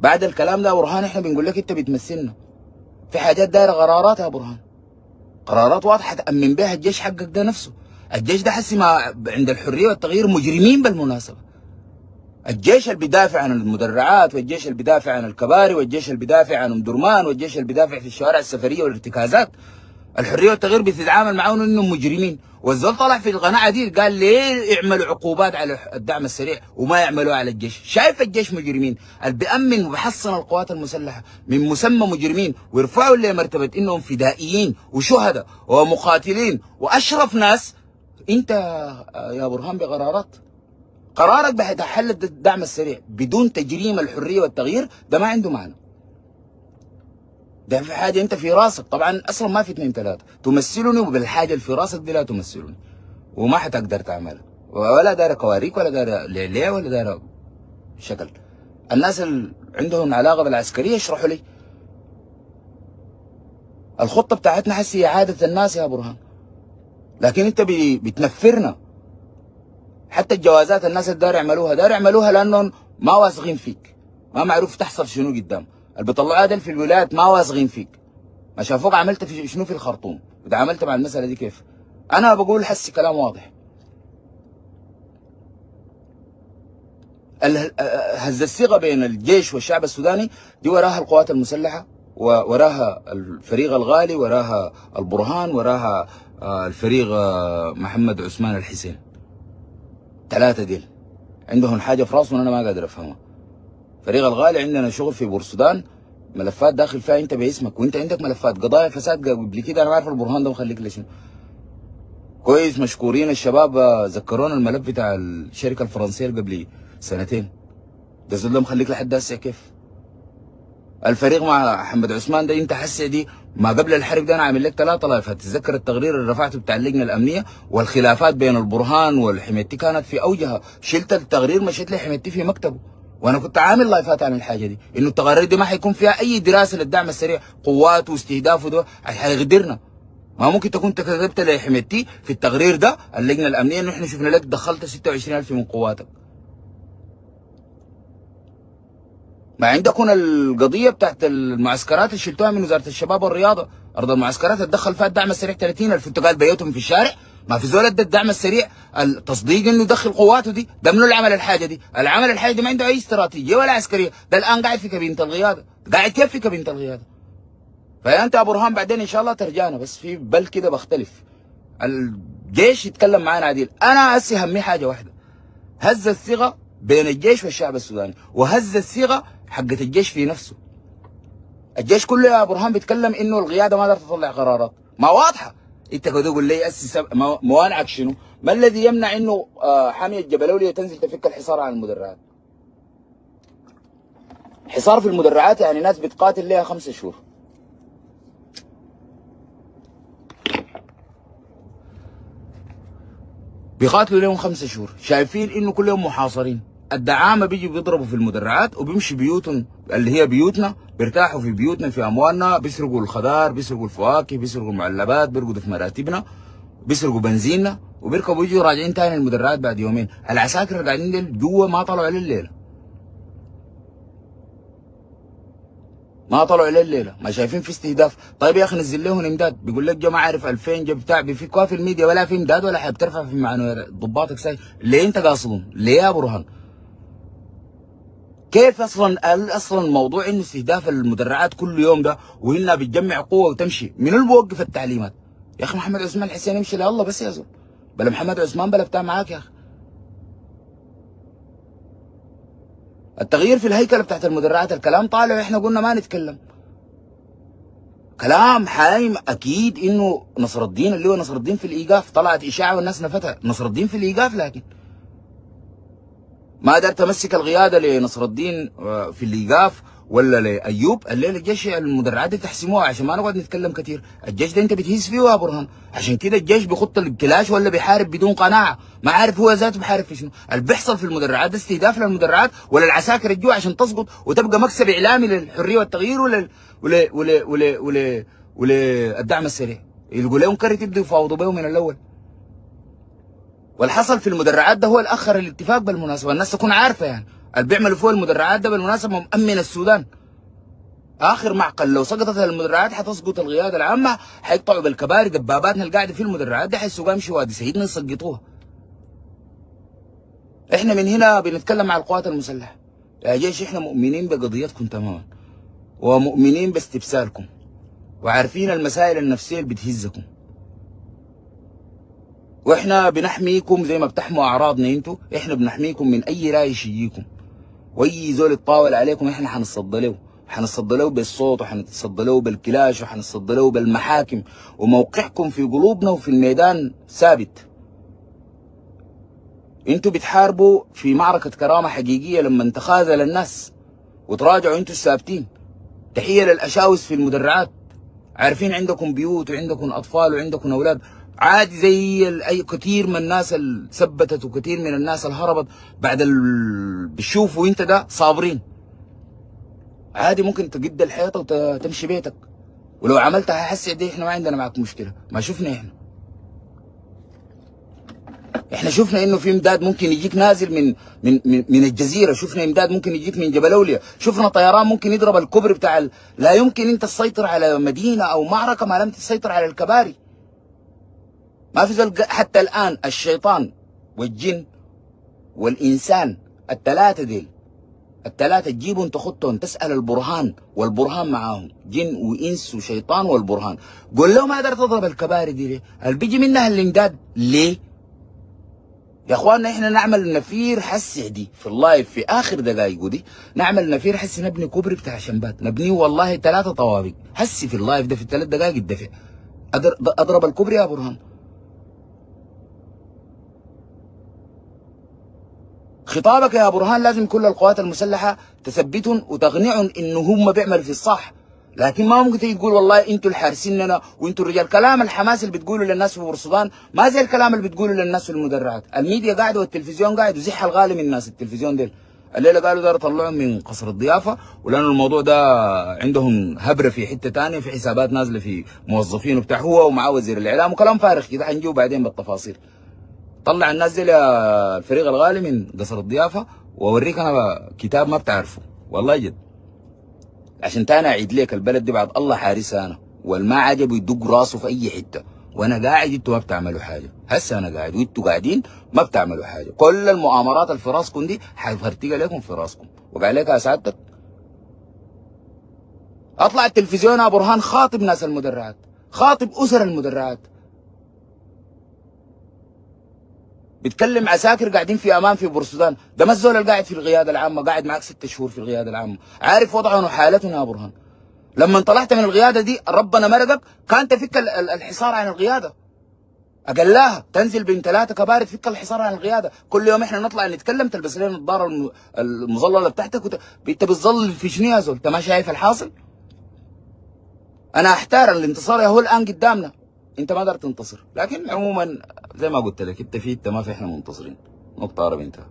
بعد الكلام ده يا برهان احنا بنقول لك انت بتمثلنا. في حاجات دايره قرارات يا برهان، قرارات واضحه تامن بها الجيش حقك ده نفسه. الجيش ده حسي ما عند الحريه والتغيير مجرمين بالمناسبه. الجيش اللي بيدافع عن المدرعات، والجيش اللي بيدافع عن الكباري، والجيش اللي بيدافع عن ام درمان، والجيش اللي بيدافع في الشوارع السفريه والارتكازات، الحريه والتغيير بتتعامل معاهم انهم مجرمين. والزول طلع في القناعه دي قال ليه يعملوا عقوبات على الدعم السريع وما يعملوها على الجيش؟ شايف الجيش مجرمين، اللي بيأمن وبيحصن القوات المسلحه من مسمى مجرمين ويرفعوا لمرتبه انهم فدائيين وشهداء ومقاتلين واشرف ناس. انت يا برهان بقرارات، قرارك بحيث حل الدعم السريع بدون تجريم الحريه والتغيير ده ما عنده معنى. ده في حاجه انت في راسك، طبعا اصلا ما في اثنين ثلاثه تمثلني، وبالحاجه اللي في راسك دي لا تمثلني وما حتقدر تعملها، ولا داير كواريك ولا داير ليه ولا داير شكل. الناس اللي عندهم علاقه بالعسكريه يشرحوا لي الخطه بتاعتنا حسي اعاده الناس يا برهان، لكن انت بتنفرنا. حتى الجوازات الناس اللي داير يعملوها لانهم ما واثقين فيك، ما معروف تحصل شنو قدام. اللي بيطلعوها دل في الولايات ما واثقين فيك، ما شافوك عملت في شنو في الخرطوم وتعاملت مع المساله دي كيف. انا بقول حسي كلام واضح. هز الثقه بين الجيش والشعب السوداني دي وراها القوات المسلحه، وراها الفريق الغالي، وراها البرهان، وراها الفريق محمد عثمان الحسين. ثلاثه ديل عندهم حاجه في راسهم انا ما قادر افهمها. فريق الغالي عندنا شغل في بورسودان، ملفات داخل فيها انت باسمك، وانت عندك ملفات قضايا فساد قبل كده. انا ما اعرف البرهان ده مخليك ليش كويس. مشكورين الشباب ذكرونا الملف بتاع الشركه الفرنسيه قبل سنتين، ده زول ده مخليك لحد هسه كيف. الفريق مع محمد عثمان ده انت حسه دي ما قبل الحرب ده انا عامل لك 3 لايفات. تتذكر التقرير اللي رفعته بتاع اللجنه الامنيه والخلافات بين البرهان والحميتي كانت في اوجها، شلت التقرير مشيت لحميتي في مكتبه، وانا كنت عامل لايفات عن الحاجه دي، انه التقارير دي ما حيكون فيها اي دراسه للدعم السريع، قوات واستهدافه ده حيغدرنا. ما ممكن تكون انت كتبت لحميتي في التقرير ده اللجنه الامنيه انه احنا شفنا لك دخلت 26,000 من قواتك. ما عندكم القضيه بتاعت المعسكرات اللي شلتوها من وزاره الشباب والرياضه، ارض المعسكرات اتدخل فيها الدعم السريع 30,000، انتوا قال بيوتهم في الشارع. ما في زول ادى الدعم السريع التصديق انه يدخل قواته دي، ده منو اللي عمل الحاجه دي؟ اللي عمل الحاجه دي ما عنده اي استراتيجيه ولا عسكريه، ده الان قاعد في كابينه القياده، قاعد كيف في كابينه القياده؟ فانت يا برهان بعدين ان شاء الله ترجعنا، بس في بل كده بختلف. الجيش يتكلم معانا عديل. انا هسي همي حاجه واحده، هز الثقه بين الجيش والشعب السوداني، وهز الثقه حقت الجيش في نفسه. الجيش كله يا برهان بيتكلم انه القياده ما قدرت تطلع قرارات ما واضحه. انت كده تقول لي اسس موانعك شنو؟ ما الذي يمنع انه حاميه الجبلوليه تنزل تفك الحصار عن المدرعات؟ حصار في المدرعات يعني ناس بتقاتل لها 5 شهور. بيقاتلوا لهم 5 شهور، شايفين انه كل يوم محاصرين. الدعامه بيجوا بيضربوا في المدرعات وبيمشي بيوتهم اللي هي بيوتنا، بيرتاحوا في بيوتنا في اموالنا، بيسرقوا الخضار، بيسرقوا الفواكه، بيسرقوا المعلبات، بيرقدوا في مراتبنا، بيسرقوا بنزيننا، وبيركبوا يجوا راجعين تاني المدرعات بعد يومين. العساكر اللي قاعدين دول جوا ما طلعوا عليه الليله، ما طلعوا عليه الليله، ما شايفين في استهداف. طيب يا اخي نزل لهم امداد، بيقول لك جو ما عارف 2000 جو بتاع بيفكوها في الميديا، ولا في امداد ولا حاجه، بترفع في معنويات ضباطك ساي. ليه انت قاصدهم؟ ليه يا برهان؟ كيف اصلا الموضوع انه استهداف المدرعات كل يوم ده وانها بتجمع قوه وتمشي؟ من اللي بيوقف التعليمات؟ يا اخي محمد عثمان الحسين يمشي لله بس يا زول، بلا محمد عثمان بلا بتاع معاك يا اخي. التغيير في الهيكله بتاعت المدرعات، الكلام طالع واحنا قلنا ما نتكلم. كلام حايم اكيد انه نصر الدين اللي هو نصر الدين في الايقاف، طلعت اشاعه والناس نفتها نصر الدين في الايقاف، لكن ما قدرت امسك القياده لنصر الدين في الايقاف ولا لايوب. الليله الجيش المدرعات دي تحسموها عشان ما نقعد نتكلم كثير. الجيش ده انت بتهيس فيه يا برهان، عشان كده الجيش بيخط الكلاش ولا بيحارب بدون قناعه، ما عارف هو ذاته بيحارب في شنو. اللي بيحصل في المدرعات ده استهداف للمدرعات ولا العساكر الجوع عشان تسقط وتبقى مكسب اعلامي للحريه والتغيير ولا الدعم السريع يلقوا لهم كرت يبدوا يفاوضوا بهم من الاول. والحصل في المدرعات ده هو الاخر الاتفاق بالمناسبه، الناس تكون عارفه يعني. اللي بيعملوا فوق المدرعات ده بالمناسبه مؤمن السودان. اخر معقل لو سقطت المدرعات حتسقط القياده العامه، حيقطعوا بالكباري دباباتنا اللي قاعده في المدرعات دي حيسوقها يمشي وادي سيدنا يسقطوها. احنا من هنا بنتكلم مع القوات المسلحه يا جيش، احنا مؤمنين بقضيتكم تماما ومؤمنين باستبسالكم وعارفين المسائل النفسيه اللي بتهزكم، واحنا بنحميكم زي ما بتحموا اعراضنا انتوا. احنا بنحميكم من اي رايش يجيكم واي زول يتطاول عليكم. احنا حنصد له، حنصد له بالصوت وحنصد له بالكلاش وحنصد له بالمحاكم، وموقعكم في قلوبنا وفي الميدان ثابت. انتوا بتحاربوا في معركة كرامة حقيقية لما تخاذل الناس وتراجعوا انتوا الثابتين. تحية للأشاوس في المدرعات، عارفين عندكم بيوت وعندكم أطفال وعندكم أولاد عادي زي أي كثير من الناس اللي ثبتت وكثير من الناس اللي هربت بعد بتشوفوا انت ده صابرين. عادي ممكن تقد الحيطة وتمشي بيتك، ولو عملتها حسي دي احنا ما عندنا معك مشكلة. ما شفنا احنا شفنا انه في امداد ممكن يجيك نازل من الجزيره، شفنا امداد ممكن يجيك من جبل اولياء، شفنا طيران ممكن يضرب الكوبري بتاع لا يمكن انت تسيطر على مدينه او معركه ما لم تسيطر على الكباري. ما في زول حتى الان الشيطان والجن والانسان الثلاثه ديل، الثلاثه تجيبهم تخطهم تسال البرهان، والبرهان معاهم جن وانس وشيطان والبرهان. قول لهم ما قدرت تضرب الكباري دي ليه؟ اللي بيجي منها الامداد ليه؟ يا اخواننا احنا نعمل نفير حسي دي في اللايف في اخر دقائق دي، نعمل نفير حسي نبني كوبري بتاع شمبات، نبنيه والله 3 طوابق حسي في اللايف ده في ال3 دقائق الدفع. اضرب الكوبري يا برهان. خطابك يا برهان لازم كل القوات المسلحه تثبتهم وتقنعهم انه هم بيعملوا في الصح، لكن ما ممكن تيجي تقول والله انتوا الحارسيننا وانتوا الرجال. كلام الحماس اللي بتقوله للناس في بورسودان ما زي الكلام اللي بتقوله للناس في المدرعات. الميديا قاعد والتلفزيون قاعد وزح الغالي من الناس. التلفزيون ديل الليله قالوا دار يطلعهم من قصر الضيافه، ولانه الموضوع ده عندهم هبره في حته ثانيه، في حسابات نازله في موظفين وبتاع، هو ومعاه وزير الاعلام وكلام فارغ كده، حنجيو بعدين بالتفاصيل. طلع الناس دي الفريق الغالي من قصر الضيافه واوريك انا كتاب ما بتعرفه والله جد، عشان تاني اعيد لك البلد دي بعد الله حارسها انا، والما عجبه يدق راسه في اي حته، وانا قاعد انتوا ما بتعملوا حاجه. هسه انا قاعد وانتوا قاعدين ما بتعملوا حاجه. كل المؤامرات اللي في راسكم دي حفرتقها لكم في راسكم. وقال لك يا سعادتك اطلع التلفزيون يا برهان، خاطب ناس المدرعات، خاطب اسر المدرعات، بيتكلم عساكر قاعدين في امان في بورسودان. ده ما الزول اللي قاعد في القياده العامه، قاعد معك 6 شهور في القياده العامه، عارف وضعنا وحالتنا يا برهان. لما طلعت من القياده دي ربنا مرقك، كان تفك الحصار عن القياده، اقلاها تنزل بين 3 كباري تفك الحصار عن القياده. كل يوم احنا نطلع نتكلم تلبس لنا النظاره المظلله بتاعتك انت بتظل في شنو يا زول؟ انت ما شايف الحاصل؟ انا احتار الانتصار هو الان قدامنا، انت ما قدرت تنتصر، لكن عموما زي ما قلت لك انت ما في احنا منتصرين. نقطه عربي انتهى.